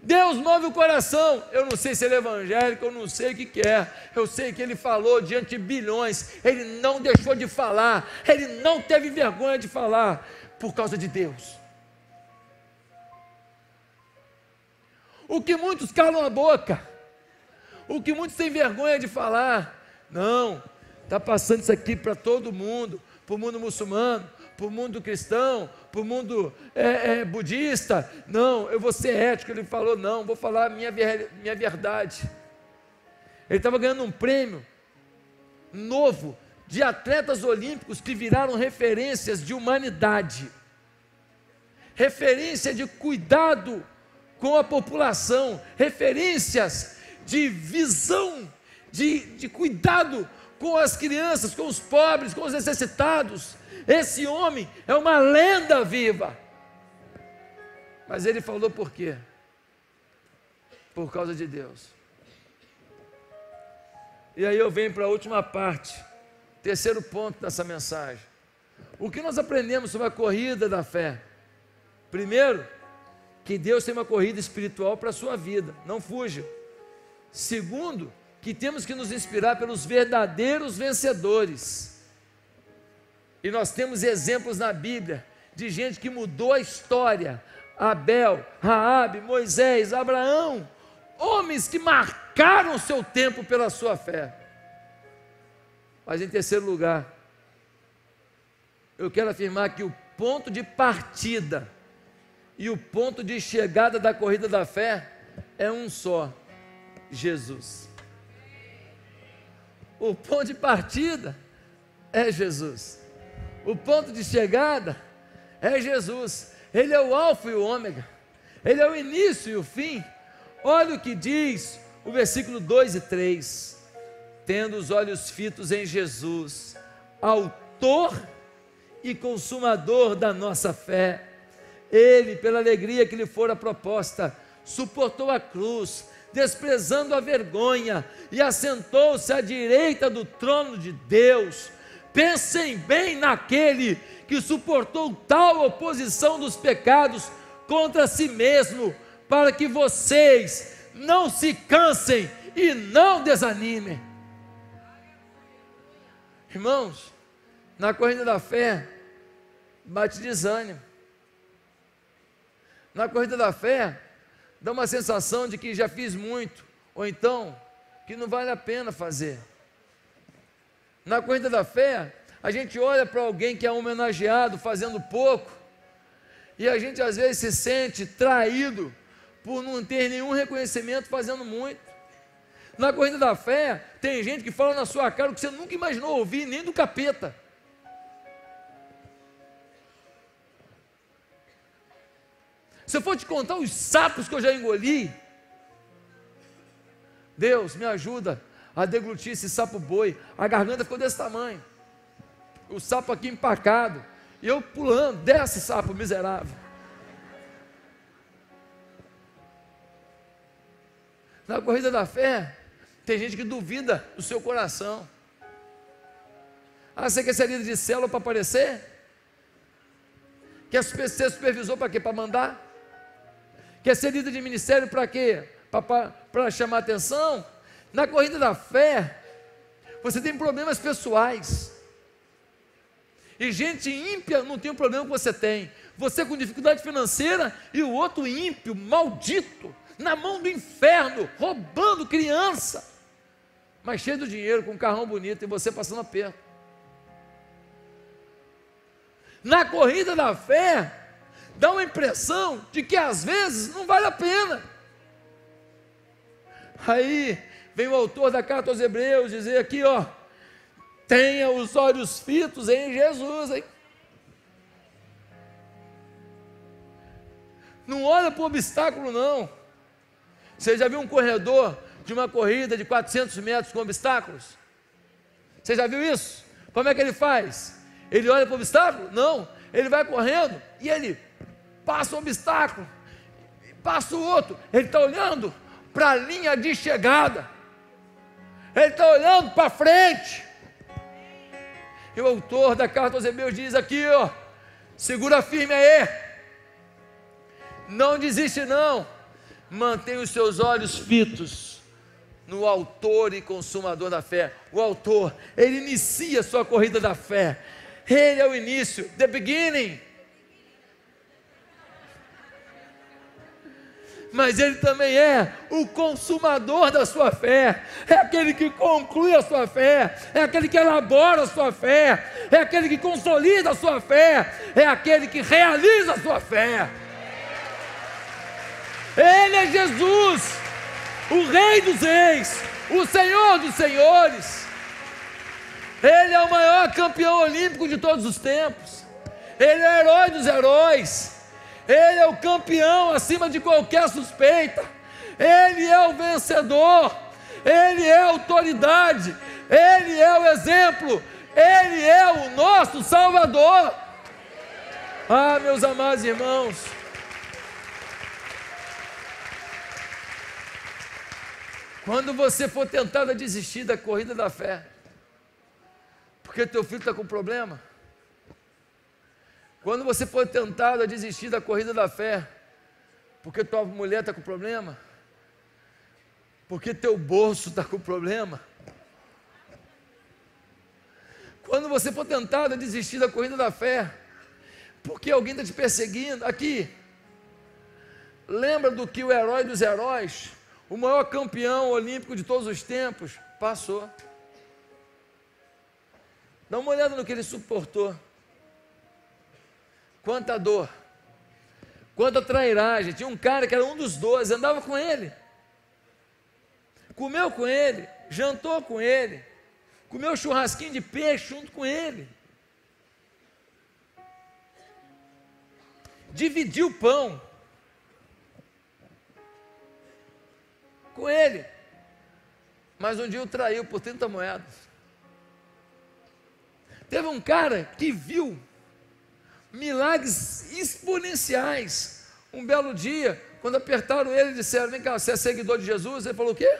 Deus move o coração. Eu não sei se ele é evangélico, eu não sei o que é. Eu sei que ele falou diante de bilhões. Ele não deixou de falar. Ele não teve vergonha de falar por causa de Deus. O que muitos calam a boca, o que muitos têm vergonha de falar. Não, está passando isso aqui para todo mundo, para o mundo muçulmano, para o mundo cristão, para o mundo budista. Não, eu vou ser ético. Ele falou, não, vou falar a minha verdade. Ele estava ganhando um prêmio novo de atletas olímpicos que viraram referências de humanidade, referência de cuidado com a população, referências de visão, de cuidado com as crianças, com os pobres, com os necessitados. Esse homem é uma lenda viva. Mas ele falou por quê? Por causa de Deus. E aí eu venho para a última parte, terceiro ponto dessa mensagem. O que nós aprendemos sobre a corrida da fé? Primeiro, que Deus tem uma corrida espiritual para a sua vida, não fuja. Segundo, que temos que nos inspirar pelos verdadeiros vencedores. E nós temos exemplos na Bíblia de gente que mudou a história. Abel, Raabe, Moisés, Abraão, homens que marcaram o seu tempo pela sua fé. Mas em terceiro lugar, eu quero afirmar que o ponto de partida e o ponto de chegada da corrida da fé é um só: Jesus. O ponto de partida é Jesus, o ponto de chegada é Jesus. Ele é o alfa e o ômega, Ele é o início e o fim. Olha o que diz o versículo 2 e 3: tendo os olhos fitos em Jesus, autor e consumador da nossa fé, Ele, pela alegria que lhe fora proposta, suportou a cruz, desprezando a vergonha, e assentou-se à direita do trono de Deus. Pensem bem naquele que suportou tal oposição dos pecados contra si mesmo, para que vocês não se cansem e não desanimem. Irmãos, na corrida da fé, bate desânimo. Na corrida da fé, dá uma sensação de que já fiz muito, ou então, que não vale a pena fazer. Na corrida da fé, a gente olha para alguém que é homenageado fazendo pouco, e a gente às vezes se sente traído por não ter nenhum reconhecimento fazendo muito. Na corrida da fé, tem gente que fala na sua cara o que você nunca imaginou ouvir, nem do capeta. Se eu for te contar os sapos que eu já engoli, Deus me ajuda a deglutir esse sapo boi. A garganta ficou desse tamanho, o sapo aqui empacado, e eu pulando, desce sapo miserável. Na corrida da fé, tem gente que duvida do seu coração. Ah, você quer ser líder de célula para aparecer? Quer ser supervisor para quê? Para mandar? Quer ser líder de ministério para quê? Para chamar atenção? Na corrida da fé, você tem problemas pessoais. E gente ímpia não tem o problema que você tem. Você com dificuldade financeira e o outro ímpio, maldito, na mão do inferno, roubando criança, mas cheio de dinheiro, com um carrão bonito, e você passando aperto. Na corrida da fé, dá uma impressão de que às vezes não vale a pena. Aí vem o autor da carta aos Hebreus dizer aqui, ó: tenha os olhos fitos em Jesus, hein? Não olha para o obstáculo, não. Você já viu um corredor de uma corrida de 400 metros com obstáculos? Você já viu isso? Como é que ele faz? Ele olha para o obstáculo? Não, ele vai correndo e ele passa o obstáculo, passa o outro. Ele está olhando para a linha de chegada, ele está olhando para frente. E o autor da carta aos Hebreus diz aqui, ó: segura firme aí, não desiste não, mantenha os seus olhos fitos no autor e consumador da fé. O autor, ele inicia a sua corrida da fé, ele é o início, the beginning. mas Ele também é o consumador da sua fé, é aquele que conclui a sua fé, é aquele que elabora a sua fé, é aquele que consolida a sua fé, é aquele que realiza a sua fé. Ele é Jesus, o Rei dos Reis, o Senhor dos Senhores. Ele é o maior campeão olímpico de todos os tempos, Ele é o herói dos heróis, Ele é o campeão acima de qualquer suspeita, Ele é o vencedor, Ele é a autoridade, Ele é o exemplo, Ele é o nosso Salvador. Ah, meus amados irmãos, quando você for tentado a desistir da corrida da fé, porque teu filho está com problema, quando você for tentado a desistir da corrida da fé, porque tua mulher está com problema, porque teu bolso está com problema, quando você for tentado a desistir da corrida da fé, porque alguém está te perseguindo, aqui, lembra do que o herói dos heróis, o maior campeão olímpico de todos os tempos, passou. Dá uma olhada no que ele suportou. Quanta dor, quanta trairagem. Tinha um cara que era um dos 12, andava com ele, comeu com ele, jantou com ele, comeu churrasquinho de peixe junto com ele, dividiu o pão com ele, mas um dia o traiu por 30 moedas. Teve um cara que viu milagres exponenciais. Um belo dia, quando apertaram ele e disseram: vem cá, você é seguidor de Jesus? Ele falou: o quê?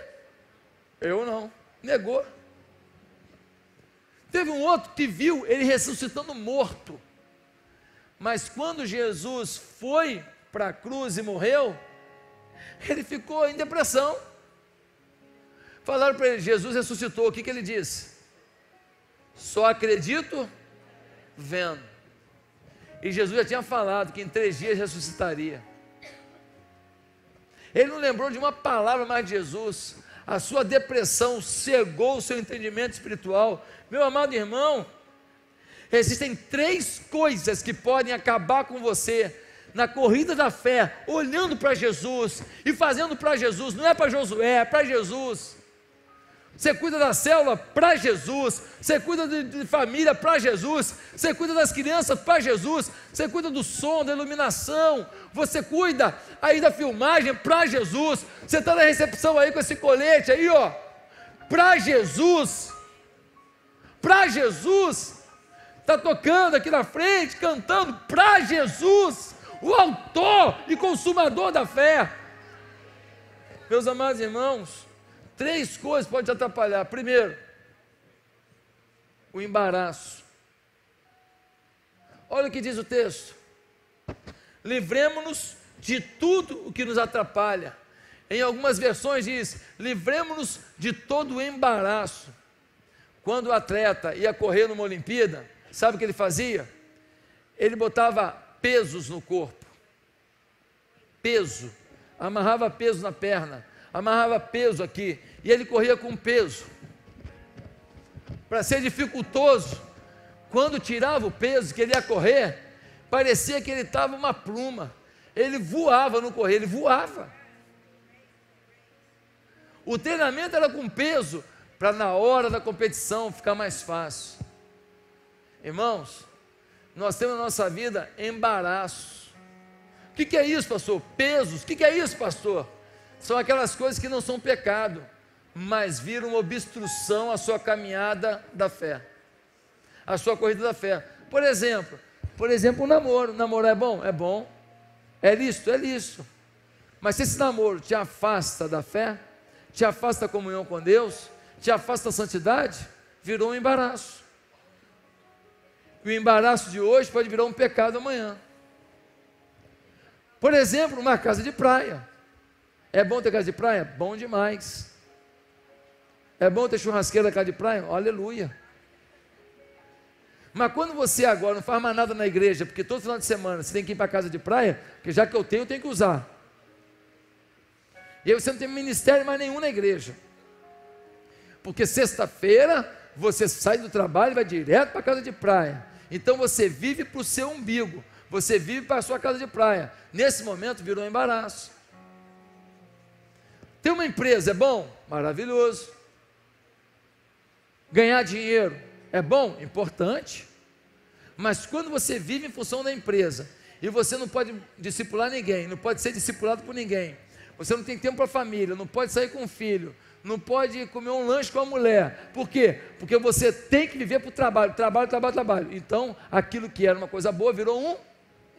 Eu não. Negou. Teve um outro que viu ele ressuscitando morto, mas quando Jesus foi para a cruz e morreu, ele ficou em depressão. Falaram para ele: Jesus ressuscitou. O que ele disse? Só acredito vendo. E Jesus já tinha falado que em 3 dias ressuscitaria. Ele não lembrou de uma palavra mais de Jesus. A sua depressão cegou o seu entendimento espiritual. Meu amado irmão, existem 3 coisas que podem acabar com você na corrida da fé, olhando para Jesus e fazendo para Jesus. Não é para Josué, é para Jesus. Você cuida da célula para Jesus, você cuida de família para Jesus, você cuida das crianças para Jesus, você cuida do som, da iluminação, você cuida aí da filmagem para Jesus, você está na recepção aí com esse colete aí, ó, para Jesus, está tocando aqui na frente, cantando para Jesus, o autor e consumador da fé. Meus amados irmãos, 3 coisas podem te atrapalhar. Primeiro, o embaraço. Olha o que diz o texto: livremo-nos de tudo o que nos atrapalha. Em algumas versões diz: livremo-nos de todo o embaraço. Quando o atleta ia correr numa Olimpíada, sabe o que ele fazia? Ele botava pesos no corpo, peso, amarrava peso na perna, amarrava peso aqui, e ele corria com peso, para ser dificultoso. Quando tirava o peso que ele ia correr, parecia que ele estava uma pluma, ele voava no correr, ele voava. O treinamento era com peso, para na hora da competição ficar mais fácil. Irmãos, nós temos na nossa vida embaraço. O que é isso, pastor? Pesos. O que é isso, pastor? São aquelas coisas que não são pecado, mas viram obstrução à sua caminhada da fé, à sua corrida da fé. Por exemplo, o namoro. Namorar é bom? É bom. É lícito? É lícito. Mas se esse namoro te afasta da fé, te afasta da comunhão com Deus, te afasta da santidade, virou um embaraço. E o embaraço de hoje pode virar um pecado amanhã. Por exemplo, uma casa de praia. É bom ter casa de praia? Bom demais. É bom ter churrasqueira na casa de praia? Aleluia. Mas quando você agora não faz mais nada na igreja, porque todo final de semana você tem que ir para a casa de praia, porque já que eu tenho que usar. E aí você não tem ministério mais nenhum na igreja. Porque sexta-feira você sai do trabalho e vai direto para a casa de praia. Então você vive para o seu umbigo, você vive para a sua casa de praia. Nesse momento virou um embaraço. Ter uma empresa é bom? Maravilhoso. Ganhar dinheiro é bom? Importante. Mas quando você vive em função da empresa, e você não pode discipular ninguém, não pode ser discipulado por ninguém, você não tem tempo para a família, não pode sair com o filho, não pode comer um lanche com a mulher. Por quê? Porque você tem que viver para o trabalho, trabalho, trabalho, trabalho. Então, aquilo que era uma coisa boa virou um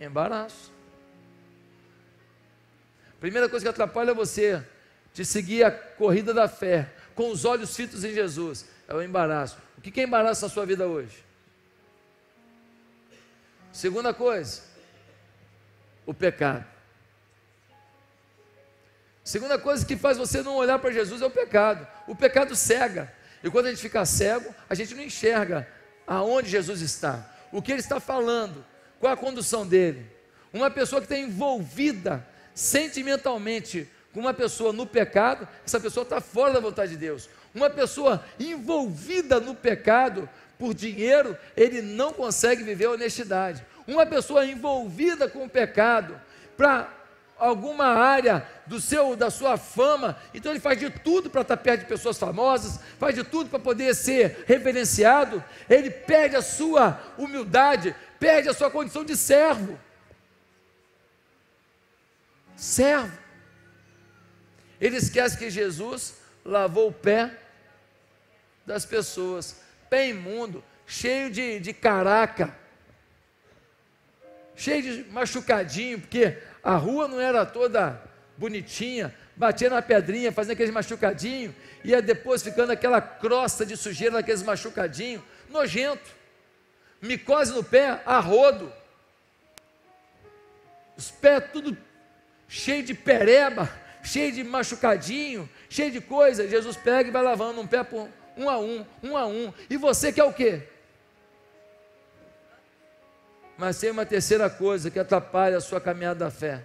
embaraço. Primeira coisa que atrapalha você de seguir a corrida da fé, com os olhos fitos em Jesus, é o embaraço. O que é embaraço na sua vida hoje? Segunda coisa, o pecado. Segunda coisa que faz você não olhar para Jesus é o pecado. O pecado cega. E quando a gente fica cego, a gente não enxerga aonde Jesus está, o que Ele está falando, qual a condução dele. Uma pessoa que está envolvida sentimentalmente com uma pessoa no pecado, essa pessoa está fora da vontade de Deus. Uma pessoa envolvida no pecado por dinheiro, ele não consegue viver a honestidade. Uma pessoa envolvida com o pecado para alguma área da sua fama, então ele faz de tudo para estar perto de pessoas famosas, faz de tudo para poder ser reverenciado. Ele perde a sua humildade, perde a sua condição de servo. Servo. Ele esquece que Jesus lavou o pé das pessoas, pé imundo, cheio de caraca, cheio de machucadinho, porque a rua não era toda bonitinha, batia na pedrinha, fazendo aqueles machucadinhos, ia depois ficando aquela crosta de sujeira naqueles machucadinhos, nojento, micose no pé, a rodo, os pés tudo cheio de pereba, cheio de machucadinho, cheio de coisa. Jesus pega e vai lavando um pé por um a um, e você quer o quê? Mas tem uma terceira coisa que atrapalha a sua caminhada da fé.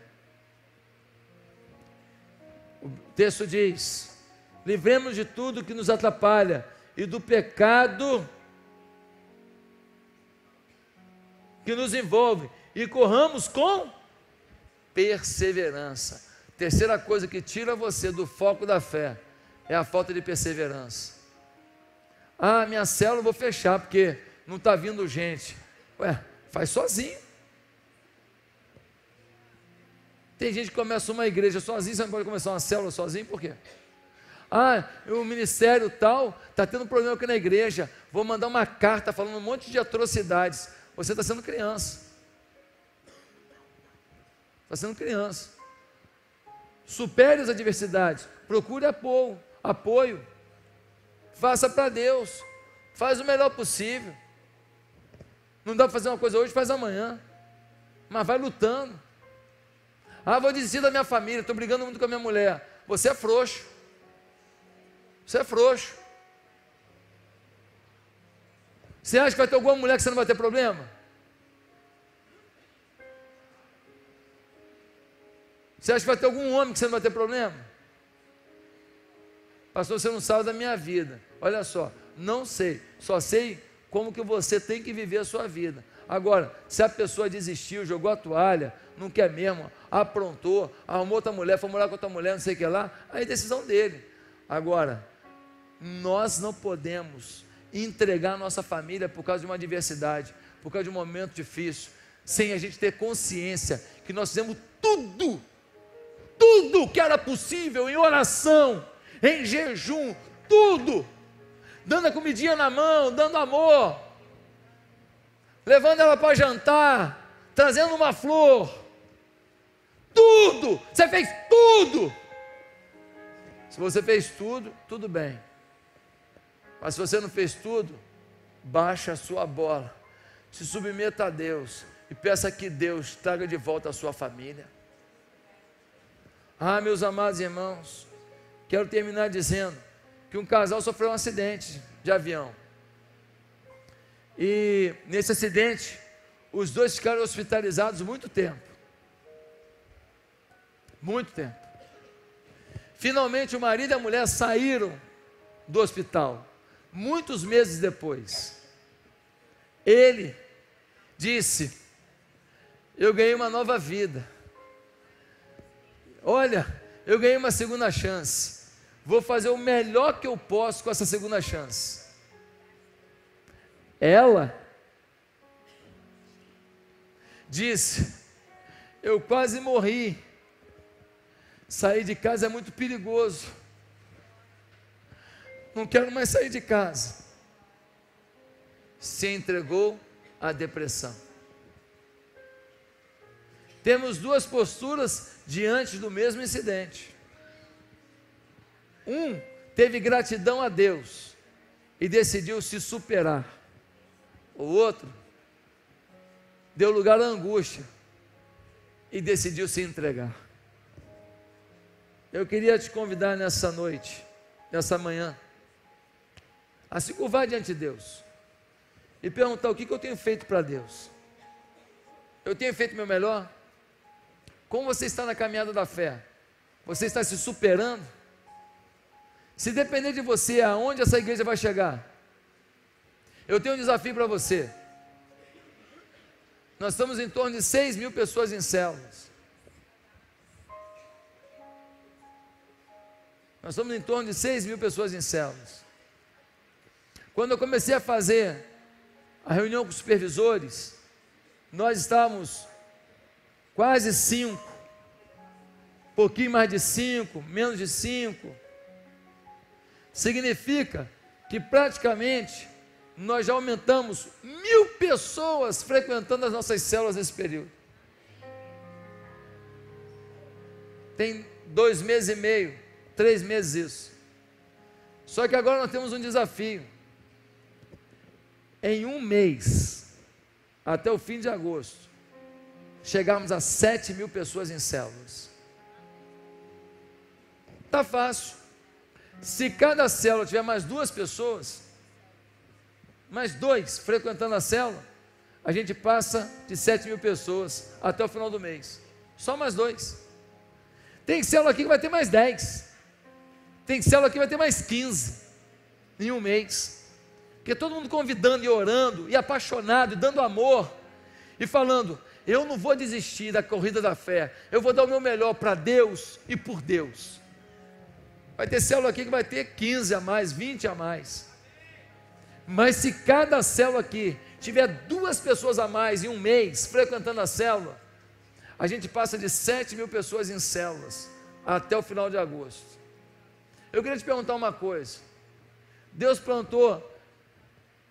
O texto diz: livremos de tudo que nos atrapalha e do pecado que nos envolve, e corramos com perseverança. Terceira coisa que tira você do foco da fé é a falta de perseverança. Ah, minha célula eu vou fechar porque não está vindo gente. Ué, faz sozinho. Tem gente que começa uma igreja sozinho, você não pode começar uma célula sozinho, por quê? Ah, o ministério tal está tendo um problema aqui na igreja, vou mandar uma carta falando um monte de atrocidades. Você está sendo criança. Está sendo criança. Supere as adversidades, procure apoio, faça para Deus, faz o melhor possível. Não dá para fazer uma coisa hoje, faz amanhã, mas vai lutando. Ah, vou desistir da minha família, estou brigando muito com a minha mulher. Você é frouxo, você é frouxo. Você acha que vai ter alguma mulher que você não vai ter problema? Você acha que vai ter algum homem que você não vai ter problema? Pastor, você não sabe da minha vida. Olha só, não sei, só sei como que você tem que viver a sua vida. Agora, se a pessoa desistiu, jogou a toalha, não quer mesmo, aprontou, arrumou outra mulher, foi morar com outra mulher, não sei o que lá, aí é decisão dele. Agora, nós não podemos entregar a nossa família por causa de uma adversidade, por causa de um momento difícil, sem a gente ter consciência que nós fizemos tudo que era possível, em oração, em jejum, tudo, dando a comidinha na mão, dando amor, levando ela para jantar, trazendo uma flor, tudo, você fez tudo. Se você fez tudo, tudo bem, mas se você não fez tudo, baixa a sua bola, se submeta a Deus, e peça que Deus traga de volta a sua família. Ah, meus amados irmãos, quero terminar dizendo que um casal sofreu um acidente de avião, e nesse acidente, os dois ficaram hospitalizados muito tempo, Finalmente o marido e a mulher saíram do hospital. Muitos meses depois, ele disse: eu ganhei uma nova vida. Olha, eu ganhei uma segunda chance. Vou fazer o melhor que eu posso com essa segunda chance. Ela disse: eu quase morri. Sair de casa é muito perigoso. Não quero mais sair de casa. Se entregou à depressão. Temos duas posturas diante do mesmo incidente. Um teve gratidão a Deus e decidiu se superar. O outro deu lugar à angústia e decidiu se entregar. Eu queria te convidar nessa noite, nessa manhã, a se curvar diante de Deus e perguntar: o que eu tenho feito para Deus? Eu tenho feito o meu melhor? Como você está na caminhada da fé? Você está se superando? Se depender de você, aonde essa igreja vai chegar? Eu tenho um desafio para você. Nós estamos em torno de 6.000 pessoas em células. Nós estamos em torno de 6.000 pessoas em células. Quando eu comecei a fazer a reunião com os supervisores, nós estávamos quase 5, pouquinho mais de 5, menos de 5. Significa que praticamente nós já aumentamos 1.000 pessoas frequentando as nossas células nesse período. Tem 2 meses e meio, 3 meses isso. Só que agora nós temos um desafio. Em um mês, até o fim de agosto, chegarmos a 7.000 pessoas em células. Está fácil. Se cada célula tiver mais 2 pessoas, mais 2 frequentando a célula, a gente passa de 7.000 pessoas até o final do mês. Só mais 2. Tem célula aqui que vai ter mais 10. Tem célula aqui que vai ter mais 15 em um mês. Porque todo mundo convidando e orando, e apaixonado, e dando amor, e falando: eu não vou desistir da corrida da fé, eu vou dar o meu melhor para Deus e por Deus. Vai ter célula aqui que vai ter 15 a mais, 20 a mais. Mas se cada célula aqui tiver 2 pessoas a mais em um mês frequentando a célula, a gente passa de 7.000 pessoas em células até o final de agosto. Eu queria te perguntar uma coisa. Deus plantou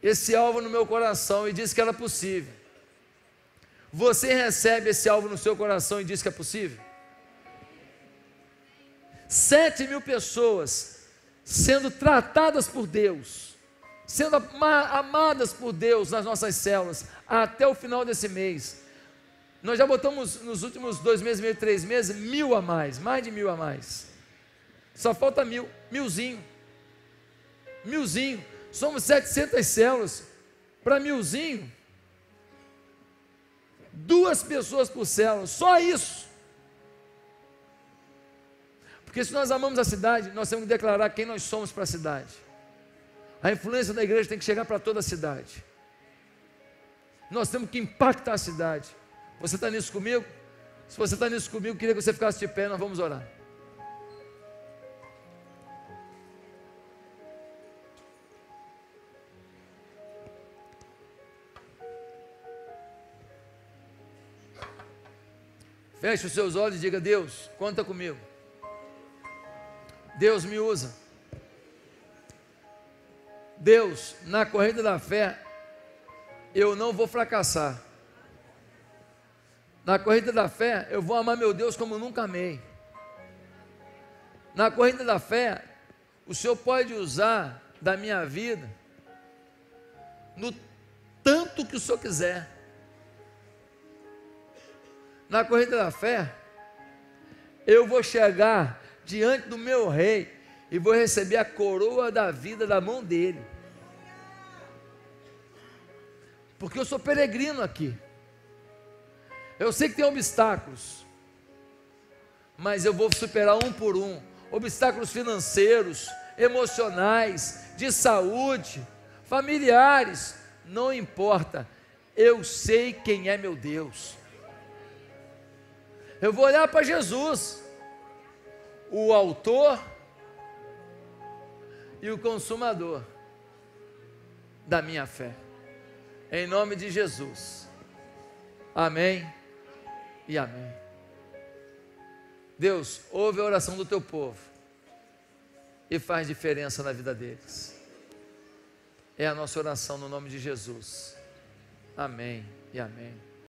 esse alvo no meu coração e disse que era possível. Você recebe esse alvo no seu coração e diz que é possível? 7.000 pessoas sendo tratadas por Deus, sendo amadas por Deus nas nossas células, até o final desse mês. Nós já botamos nos últimos 2 meses, meio 3 meses, 1.000 a mais de 1.000 a mais. Só falta 1.000, 1.000zinho. Somos 700 células, para 1.000zinho, 2 pessoas por célula, só isso. Porque se nós amamos a cidade, nós temos que declarar quem nós somos para a cidade. A influência da igreja tem que chegar para toda a cidade. Nós temos que impactar a cidade. Você está nisso comigo? Se você está nisso comigo, eu queria que você ficasse de pé, nós vamos orar. Feche os seus olhos e diga: Deus, conta comigo. Deus me usa. Deus, na corrida da fé, eu não vou fracassar. Na corrida da fé, eu vou amar meu Deus como nunca amei. Na corrida da fé, o Senhor pode usar da minha vida no tanto que o Senhor quiser. Na corrida da fé, eu vou chegar diante do meu rei e vou receber a coroa da vida da mão dele. Porque eu sou peregrino aqui. Eu sei que tem obstáculos, mas eu vou superar um por um. obstáculos financeiros, emocionais, de saúde, familiares, não importa, eu sei quem é meu Deus. Eu vou olhar para Jesus, o autor e o consumador da minha fé, em nome de Jesus, amém e amém. Deus, ouve a oração do teu povo e faz diferença na vida deles, é a nossa oração no nome de Jesus, amém e amém.